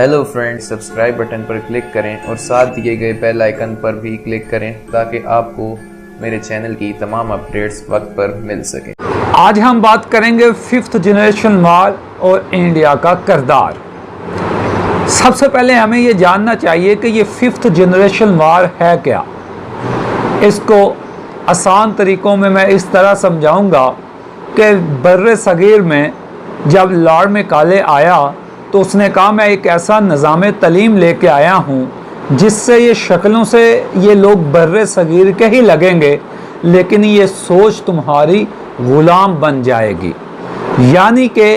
Hello friends, subscribe button पर click करें और साथ दिए गए बेल आइकन पर भी क्लिक करें ताकि आपको मेरे चैनल की तमाम अपडेट्स वक्त पर मिल सकें। आज हम बात करेंगे फिफ्थ जनरेशन वार और इंडिया का किरदार। सबसे पहले हमें ये जानना चाहिए कि ये फिफ्थ जनरेशन वार है क्या। इसको आसान तरीक़ों में मैं इस तरह समझाऊंगा कि बर्रे सगीर में जब लॉर्ड मैकाले आया तो उसने कहा मैं एक ऐसा निज़ाम तलीम लेके आया हूँ जिससे ये शक्लों से ये लोग बर्रे सगीर के ही लगेंगे, लेकिन ये सोच तुम्हारी ग़ुलाम बन जाएगी। यानी कि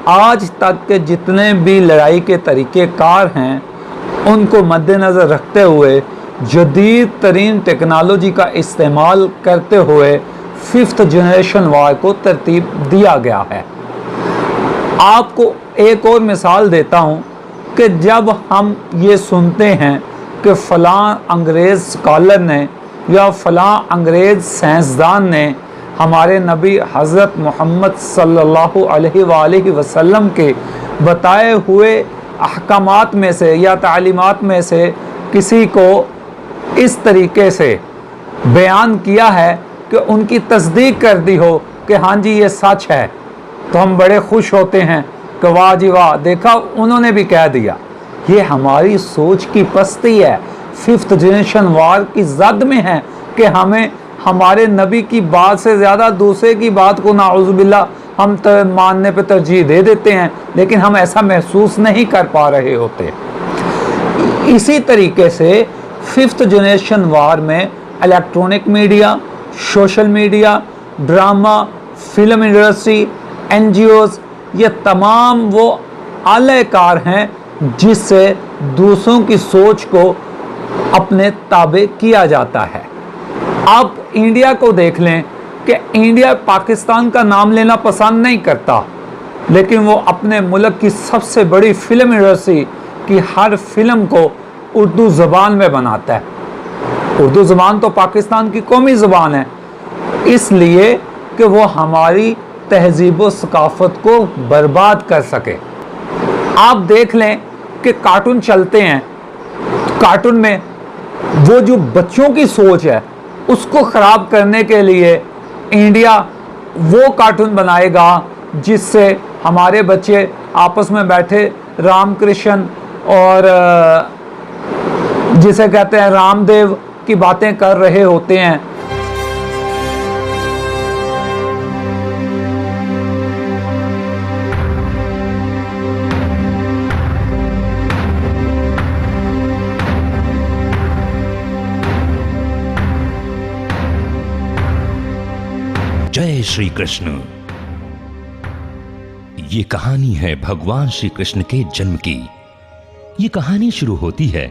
आज तक के जितने भी लड़ाई के तरीक़ेकार हैं उनको मद्देनज़र रखते हुए जदीद तरीन टेक्नोलॉजी का इस्तेमाल करते हुए फिफ्थ जनरेशन वार को तरतीब दिया गया है। आपको एक और मिसाल देता हूँ कि जब हम ये सुनते हैं कि फ़लाँ अंग्रेज़ स्कॉलर ने या फ़लाँ अंग्रेज़ साइंसदान ने हमारे नबी हज़रत मोहम्मद सल्लल्लाहु अलैहि वसल्लम के बताए हुए अहकामात में से या तालीमात में से किसी को इस तरीके से बयान किया है कि उनकी तस्दीक कर दी हो कि हाँ जी ये सच है, तो हम बड़े खुश होते हैं कि वाह जी वाह, देखा उन्होंने भी कह दिया। ये हमारी सोच की पस्ती है, फिफ्थ जनरेशन वार की जद में है कि हमें हमारे नबी की बात से ज़्यादा दूसरे की बात को नाउज़ुबिल्लाह हम मानने पे तरजीह दे देते हैं, लेकिन हम ऐसा महसूस नहीं कर पा रहे होते। इसी तरीके से फिफ्थ जनरेशन वार में electronic media, social media, drama, film industry, NGOs, ये तमाम वो आलेकार हैं जिससे दूसरों की सोच को अपने ताबे किया जाता है। आप इंडिया को देख लें कि इंडिया पाकिस्तान का नाम लेना पसंद नहीं करता, लेकिन वो अपने मुल्क की सबसे बड़ी फिल्म इंडस्ट्री की हर फिल्म को उर्दू ज़बान में बनाता है। उर्दू ज़बान तो पाकिस्तान की कौमी ज़बान है, इसलिए कि वो हमारी तहज़ीब व सकाफ़त को बर्बाद कर सके। आप देख लें कि कार्टून चलते हैं, कार्टून में वो जो बच्चों की सोच है उसको ख़राब करने के लिए इंडिया वो कार्टून बनाएगा जिससे हमारे बच्चे आपस में बैठे राम कृष्ण और जिसे कहते हैं रामदेव की बातें कर रहे होते हैं। जय श्री कृष्ण। ये कहानी है भगवान श्री कृष्ण के जन्म की। ये कहानी शुरू होती है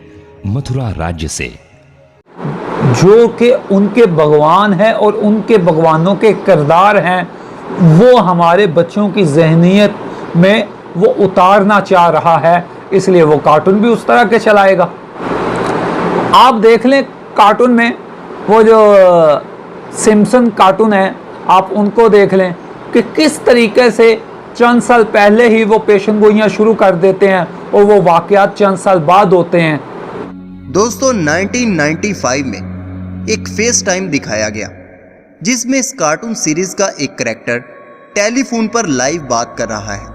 मथुरा राज्य से, जो कि उनके भगवान हैं और उनके भगवानों के किरदार हैं, वो हमारे बच्चों की ज़हनियत में वो उतारना चाह रहा है, इसलिए वो कार्टून भी उस तरह के चलाएगा। आप देख लें कार्टून में वो जो सिम्पसन कार्टून है, आप उनको देख लें कि किस तरीके से चंद साल पहले ही वो पेशन गोइयाँ शुरू कर देते हैं और वो वाक़यात चंद साल बाद होते हैं। दोस्तों 1995 में एक फेस टाइम दिखाया गया जिसमें इस कार्टून सीरीज का एक करैक्टर टेलीफोन पर लाइव बात कर रहा है।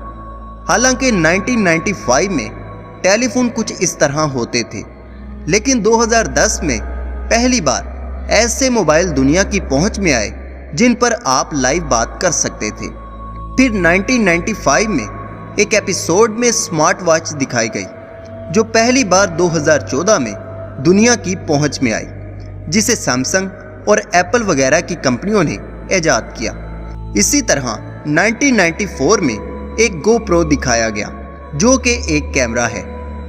हालांकि 1995 में टेलीफोन कुछ इस तरह होते थे, लेकिन 2010 में पहली बार ऐसे मोबाइल दुनिया की पहुंच में आए जिन पर आप लाइव बात कर सकते थे। फिर 1995 में एक एपिसोड में स्मार्ट वॉच दिखाई गई जो पहली बार 2014 में दुनिया की पहुंच में आई, जिसे सैमसंग और एप्पल वगैरह की कंपनियों ने ईजाद किया। इसी तरह 1994 में एक GoPro दिखाया गया जो कि एक कैमरा है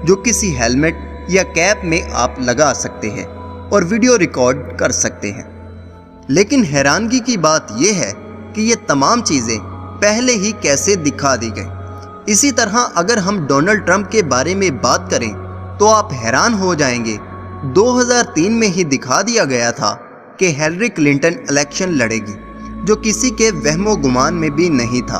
जो किसी हेलमेट या कैप में आप लगा सकते हैं और वीडियो रिकॉर्ड कर सकते हैं। लेकिन हैरानगी की बात यह है कि ये तमाम चीज़ें पहले ही कैसे दिखा दी गई। इसी तरह अगर हम डोनाल्ड ट्रंप के बारे में बात करें तो आप हैरान हो जाएंगे। 2003 में ही दिखा दिया गया था कि हिलरी क्लिंटन इलेक्शन लड़ेगी, जो किसी के वहमो गुमान में भी नहीं था।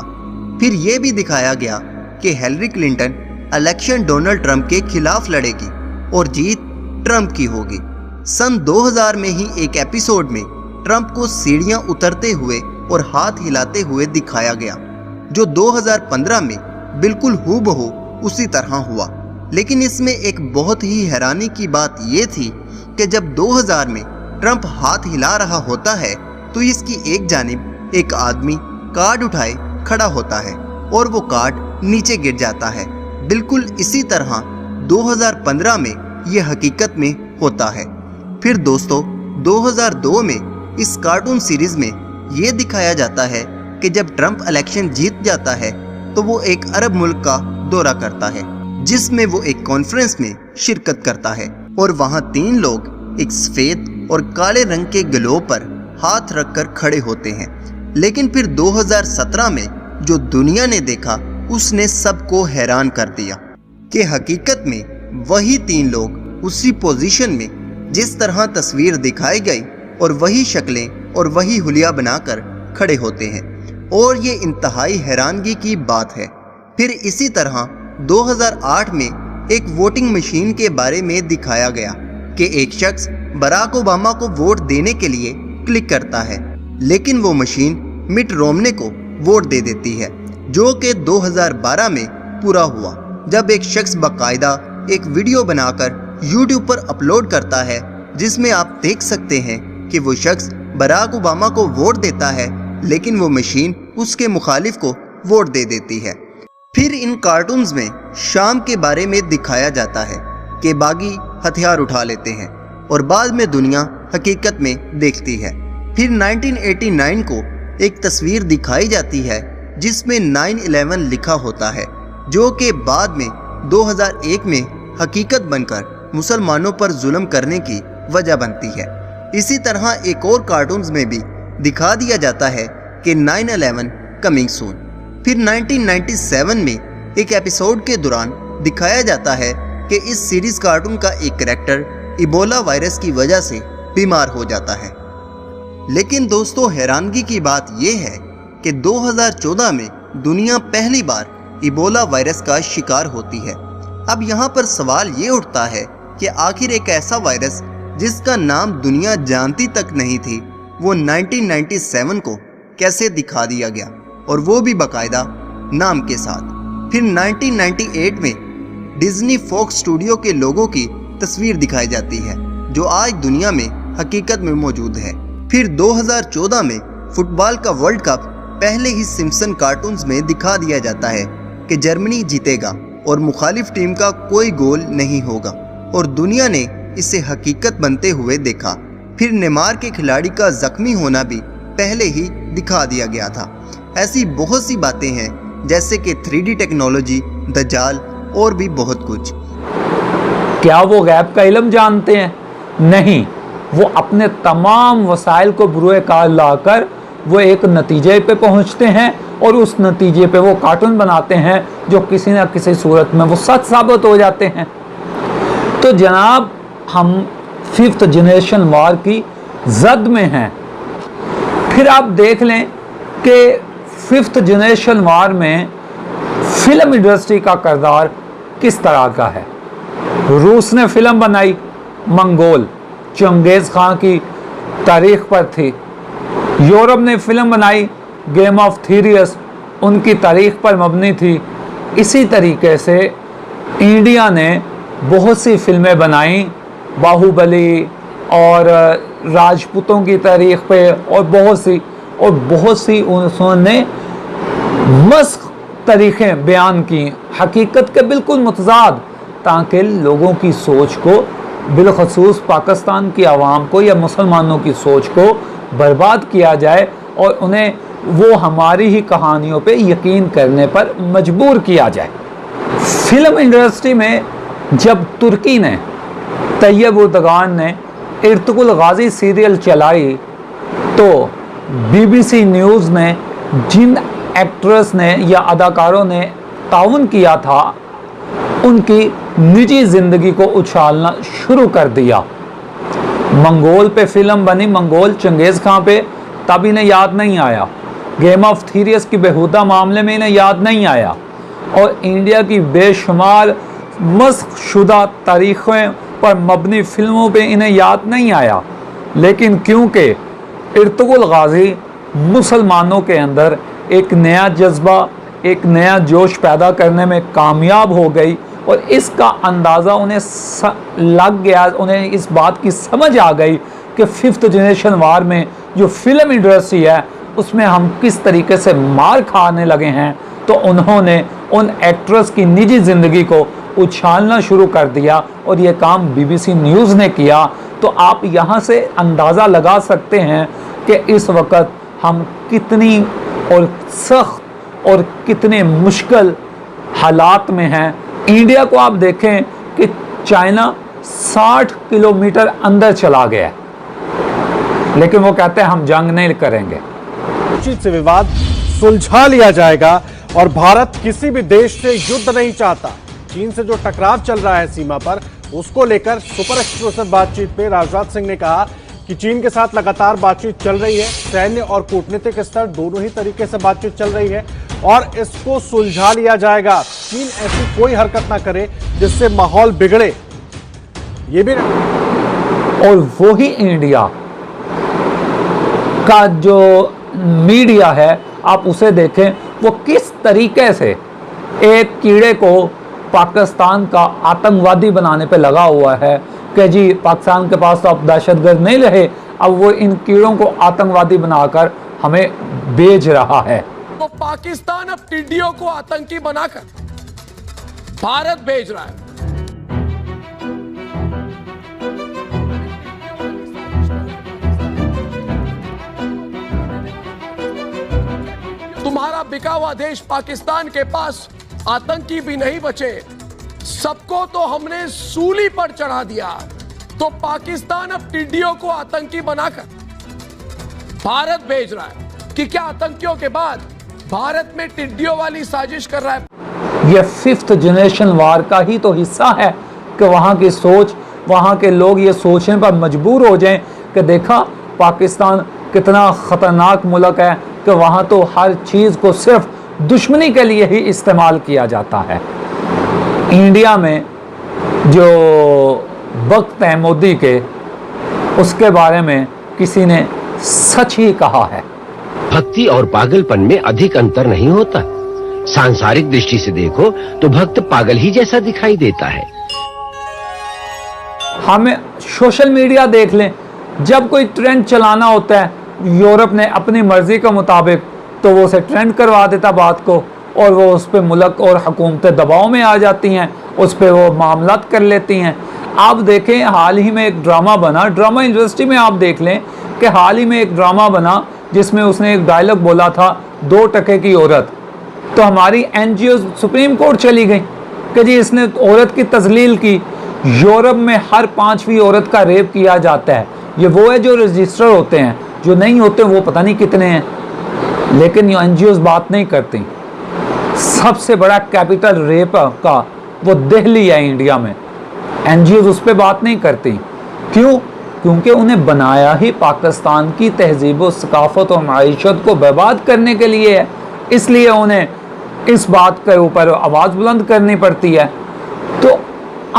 फिर यह भी दिखाया गया कि Hillary Clinton election Donald Trump के खिलाफ लड़ेगी और जीत ट्रंप की होगी। सन 2000 में ही एक एपिसोड में ट्रंप को सीढ़ियां उतरते हुए और हाथ हिलाते हुए दिखाया गया, जो 2015 में बिल्कुल हूबहू उसी तरह हुआ। लेकिन इसमें एक बहुत ही हैरानी की बात ये थी कि जब 2000 में ट्रंप हाथ हिला रहा होता है तो इसकी एक जानिब एक आदमी कार्ड उठाए खड़ा होता है और वो कार्ड नीचे गिर जाता है। बिल्कुल इसी तरह 2015 में ये हकीकत में होता है। फिर दोस्तों 2002 में इस कार्टून सीरीज में ये दिखाया जाता है कि जब ट्रंप इलेक्शन जीत जाता है तो वो एक अरब मुल्क का दौरा करता है, जिसमें वो एक कॉन्फ्रेंस में शिरकत करता है और वहाँ 3 लोग एक सफेद और काले रंग के ग्लोब पर हाथ रखकर खड़े होते हैं। लेकिन फिर 2017 में जो दुनिया ने देखा उसने सबको हैरान कर दिया कि हकीकत में वही 3 लोग उसी पोजीशन में जिस तरह तस्वीर दिखाई गई और वही शक्लें और वही हुलिया बनाकर खड़े होते हैं, और ये इंतहाई हैरानगी की बात है। फिर इसी तरह 2008 में एक वोटिंग मशीन के बारे में दिखाया गया कि एक शख्स बराक ओबामा को वोट देने के लिए क्लिक करता है, लेकिन वो मशीन मिट रोमने को वोट दे देती है, जो कि 2012 में पूरा हुआ, जब एक शख्स बाकायदा एक वीडियो बनाकर YouTube पर अपलोड करता है, जिसमें आप देख सकते हैं कि वो शख्स बराक ओबामा को वोट देता है, लेकिन वो मशीन उसके मुखालिफ को वोट दे देती है। फिर इन कार्टून्स में शाम के बारे में दिखाया जाता है कि बागी हथियार उठा लेते हैं और बाद में दुनिया हकीकत में देखती है। फिर 1989 को एक तस्वीर दिखाई जाती है जिसमें 9/11 लिखा होता है, जो कि बाद में 2001 में हकीकत बनकर मुसलमानों पर जुल्म करने की वजह बनती है। इसी तरह एक और कार्टून्स में भी दिखा दिया जाता है कि 9/11 कमिंग सून। फिर 1997 में एक एपिसोड के दौरान दिखाया जाता है कि इस सीरीज कार्टून का एक कैरेक्टर इबोला वायरस की वजह से बीमार हो जाता है। लेकिन दोस्तों हैरानगी की बात यह है कि 2014 में दुनिया पहली बार इबोला वायरस का शिकार होती है। अब यहाँ पर सवाल ये उठता है कि आखिर एक ऐसा वायरस जिसका नाम दुनिया जानती तक नहीं थी, वो 1997 को कैसे दिखा दिया गया, और वो भी बाकायदा नाम के साथ। फिर 1998 में डिज्नी फॉक्स स्टूडियो के लोगों की तस्वीर दिखाई जाती है, जो आज दुनिया में हकीकत में मौजूद है। फिर 2014 में फुटबॉल का वर्ल्ड कप पहले ही सिम्पसन कार्टून्स में दिखा दिया जाता है कि जर्मनी जीतेगा और मुखालिफ टीम का कोई गोल नहीं होगा, और दुनिया ने इसे हकीकत बनते हुए देखा। फिर नेमार के खिलाड़ी का जख्मी होना भी पहले ही दिखा दिया गया था। ऐसी बहुत सी बातें हैं, जैसे कि 3D टेक्नोलॉजी, दज्जाल और भी बहुत कुछ। क्या वो गैब का इल्म जानते हैं? नहीं, वो अपने तमाम वसाइल को बुरे कार लाकर वो एक नतीजे पे पहुंचते हैं और उस नतीजे पे वो कार्टून बनाते हैं जो किसी न किसी सूरत में वो सच साबित हो जाते हैं। तो जनाब हम 5th जनरेशन वार की जद में हैं। फिर आप देख लें कि 5th जनरेशन वार में फिल्म इंडस्ट्री का किरदार किस तरह का है। रूस ने फिल्म बनाई मंगोल, चंगेज़ खान की तारीख पर थी। यूरोप ने फिल्म बनाई गेम ऑफ थ्रोन्स, उनकी तारीख पर मबनी थी। इसी तरीके से इंडिया ने बहुत सी फिल्में बनाई, बाहुबली और राजपूतों की तारीख पे, और बहुत सी उन्होंने मस्ख तारीखें बयान की, हकीकत के बिल्कुल मुतज़ाद, ताकि लोगों की सोच को, बिलखसूस पाकिस्तान की आवाम को या मुसलमानों की सोच को बर्बाद किया जाए और उन्हें वो हमारी ही कहानियों पे यकीन करने पर मजबूर किया जाए। फिल्म इंडस्ट्री में जब तुर्की ने, तैयब उर्दगान ने इर्तुगरुल गाजी सीरियल चलाई, तो BBC न्यूज़ ने जिन एक्ट्रेस ने या अदाकारों ने ताउन किया था, उनकी निजी ज़िंदगी को उछालना शुरू कर दिया। मंगोल पे फिल्म बनी, मंगोल चंगेज़ खां पे, तब इन्हें याद नहीं आया। गेम ऑफ थ्रोन्स की बेहुदा मामले में इन्हें याद नहीं आया। اور انڈیا کی بے شمار مسخ شدہ تاریخوں پر مبنی فلموں پہ انہیں یاد نہیں آیا، لیکن کیونکہ ارطغرل غازی مسلمانوں کے اندر ایک نیا جذبہ، ایک نیا جوش پیدا کرنے میں کامیاب ہو گئی، اور اس کا اندازہ انہیں لگ گیا، انہیں اس بات کی سمجھ آ گئی کہ ففتھ جنریشن وار میں جو فلم انڈسٹری ہے اس میں ہم کس طریقے سے مار کھانے لگے ہیں، تو انہوں نے ان ایکٹرز کی نجی زندگی کو اچھالنا شروع کر دیا، اور یہ کام BBC نیوز نے کیا۔ تو آپ یہاں سے اندازہ لگا سکتے ہیں کہ اس وقت ہم کتنی اور سخت اور کتنے مشکل حالات میں ہیں۔ انڈیا کو آپ دیکھیں کہ چائنا 60 کلومیٹر اندر چلا گیا ہے، لیکن وہ کہتے ہیں ہم جنگ نہیں کریں گے۔ سے وواد سلجھا لیا جائے گا، اور بھارت کسی بھی دیش سے یدھ نہیں چاہتا۔ چین سے جو ٹکراو چل رہا ہے سیما پر، اس کو لے کر سپر ایکسکلوسیو بات چیت پہ راجناتھ سنگھ نے کہا کہ چین کے ساتھ لگاتار بات چیت چل رہی ہے، سینیہ اور کورٹنیتک استر دونوں ہی طریقے سے بات چیت چل رہی ہے، اور اس کو سلجھا لیا جائے گا۔ چین ایسی کوئی حرکت نہ کرے جس سے ماحول بگڑے، یہ بھی اور وہی انڈیا کا جو میڈیا ہے آپ اسے دیکھیں، وہ کس طریقے سے ایک کیڑے کو پاکستان کا آتنکوادی بنانے پہ لگا ہوا ہے کہ جی پاکستان کے پاس تو اب دہشت گرد نہیں رہے، اب وہ ان کیڑوں کو آتنکوادی بنا کر ہمیں بیچ رہا ہے۔ تو پاکستان اب ٹڈیوں کو آتنکی بنا کر بھارت بھیج رہا ہے۔ تمہارا بکا ہوا دیش پاکستان کے پاس آتنکی بھی نہیں بچے، سب کو تو ہم نے سولی پر چڑھا دیا، تو پاکستان اب ٹڈیوں کو آتنکی بنا کر بھارت بھیج رہا ہے کہ کیا آتنکیوں کے بعد بھارت میں ٹڈیوں والی سازش کر رہا ہے۔ یہ ففتھ جنریشن وار کا ہی تو حصہ ہے کہ وہاں کی سوچ، وہاں کے لوگ یہ سوچنے پر مجبور ہو جائیں کہ دیکھا پاکستان کتنا خطرناک ملک ہے کہ وہاں تو ہر چیز کو صرف دشمنی کے لیے ہی استعمال کیا جاتا ہے۔ انڈیا میں جو وقت ہے مودی کے، اس کے بارے میں کسی نے سچ ہی کہا ہے۔ بھکتی اور پاگل پن میں ادھک انتر نہیں ہوتا۔ سانسارک درشٹی سے دیکھو تو بھکت پاگل ہی جیسا دکھائی دیتا ہے۔ ہمیں سوشل میڈیا دیکھ لیں، جب کوئی ٹرینڈ چلانا ہوتا ہے یورپ نے اپنی مرضی کے مطابق، تو وہ اسے ٹرینڈ کروا دیتا بات کو، اور وہ اس پہ ملک اور حکومتیں دباؤ میں آ جاتی ہیں، اس پہ وہ معاملات کر لیتی ہیں۔ آپ دیکھیں حال ہی میں ایک ڈرامہ بنا، ڈرامہ انڈسٹری میں آپ دیکھ لیں کہ حال ہی میں ایک ڈرامہ بنا جس میں اس نے ایک ڈائلاگ بولا تھا 2 ٹکے کی عورت، تو ہماری NGO سپریم کورٹ چلی گئی کہ جی اس نے عورت کی تذلیل کی۔ یورپ میں ہر 5ویں عورت کا ریپ کیا جاتا ہے، یہ وہ ہے جو رجسٹر ہوتے ہیں، جو نہیں ہوتے وہ پتہ نہیں کتنے ہیں، لیکن یہ NGOs بات نہیں کرتی۔ سب سے بڑا کیپٹل ریپ کا وہ دہلی ہے انڈیا میں، NGOs اس پہ بات نہیں کرتی۔ کیوں؟ کیونکہ انہیں بنایا ہی پاکستان کی تہذیب و ثقافت اور معیشت کو برباد کرنے کے لیے ہے، اس لیے انہیں اس بات کے اوپر آواز بلند کرنی پڑتی ہے۔ تو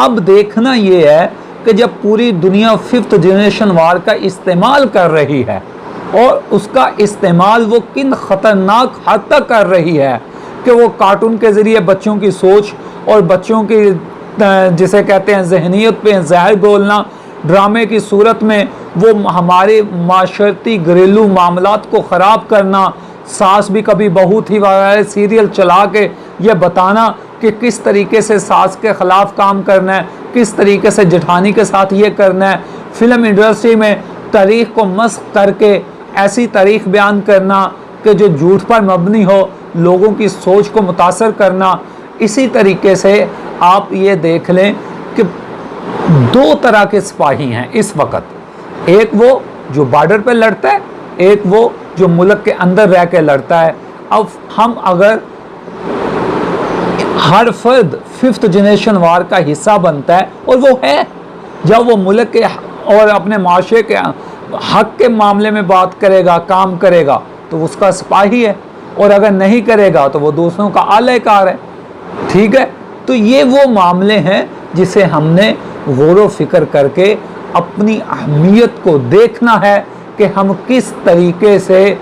اب دیکھنا یہ ہے کہ جب پوری دنیا ففتھ جنریشن وار کا استعمال کر رہی ہے، اور اس کا استعمال وہ کن خطرناک حد تک کر رہی ہے کہ وہ کارٹون کے ذریعے بچوں کی سوچ اور بچوں کی جسے کہتے ہیں ذہنیت پہ زہر گھولنا، ڈرامے کی صورت میں وہ ہمارے معاشرتی گھریلو معاملات کو خراب کرنا، ساس بھی کبھی بہو تھی وغیرہ سیریل چلا کے یہ بتانا کہ کس طریقے سے ساس کے خلاف کام کرنا ہے، کس طریقے سے جٹھانی کے ساتھ یہ کرنا ہے۔ فلم انڈسٹری میں تاریخ کو مسخ کر کے ایسی تاریخ بیان کرنا کہ جو جھوٹ پر مبنی ہو، لوگوں کی سوچ کو متاثر کرنا۔ اسی طریقے سے آپ یہ دیکھ لیں کہ 2 طرح کے سپاہی ہیں اس وقت، ایک وہ جو بارڈر پہ لڑتا ہے، ایک وہ جو ملک کے اندر رہ کے لڑتا ہے۔ اب ہم اگر ہر فرد ففتھ جنریشن وار کا حصہ بنتا ہے، اور وہ ہے جب وہ ملک کے اور اپنے معاشرے کے حق کے معاملے میں بات کرے گا، کام کرے گا، تو اس کا سپاہی ہے، اور اگر نہیں کرے گا تو وہ دوسروں کا اعلی کار ہے۔ ٹھیک ہے، تو یہ وہ معاملے ہیں جسے ہم نے غور و فکر کر کے اپنی اہمیت کو دیکھنا ہے کہ ہم کس طریقے سے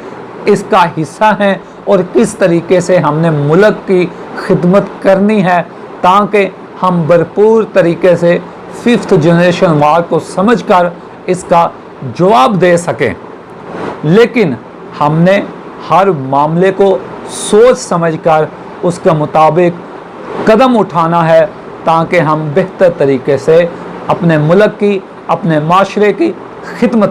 اس کا حصہ ہیں اور کس طریقے سے ہم نے ملک کی خدمت کرنی ہے تاکہ ہم بھرپور طریقے سے 5th جنریشن وار کو سمجھ کر اس کا جواب دے سکیں۔ لیکن ہم نے ہر معاملے کو سوچ سمجھ کر اس کے مطابق قدم اٹھانا ہے تاکہ ہم بہتر طریقے سے اپنے ملک کی، اپنے معاشرے کی خدمت